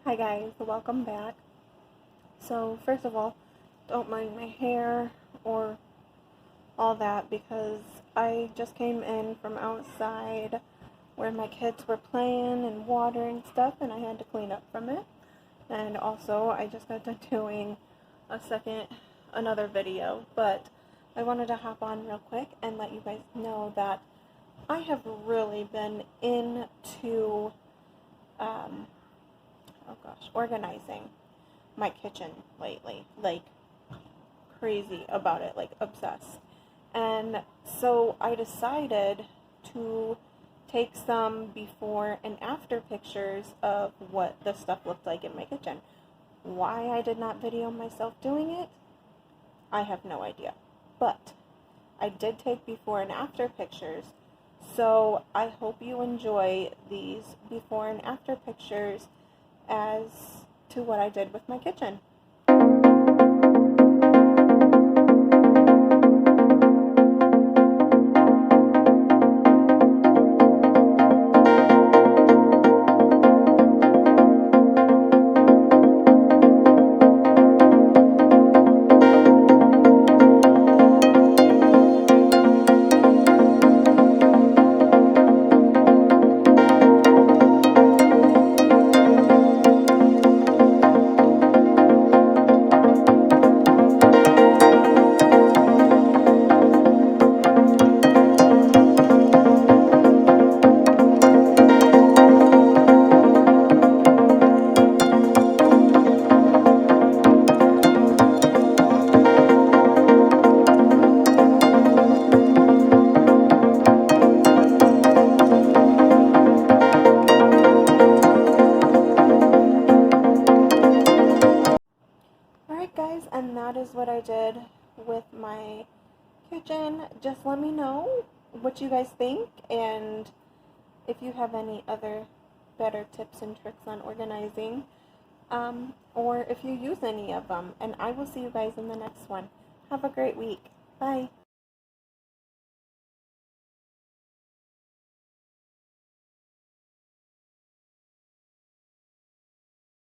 Hi guys, welcome back. So first of all, don't mind my hair or all that because I just came in from outside where my kids were playing and watering stuff and I had to clean up from it. And also I just got done doing another video, but I wanted to hop on real quick and let you guys know that I have really been into organizing my kitchen lately, like crazy about it, like obsessed. And so I decided to take some before and after pictures of what the stuff looked like in my kitchen. Why I did not video myself doing it, I have no idea. But I did take before and after pictures, so I hope you enjoy these before and after pictures as to what I did with my kitchen. Alright guys, and that is what I did with my kitchen. Just let me know what you guys think and if you have any other better tips and tricks on organizing, or if you use any of them. And I will see you guys in the next one. Have a great week. Bye.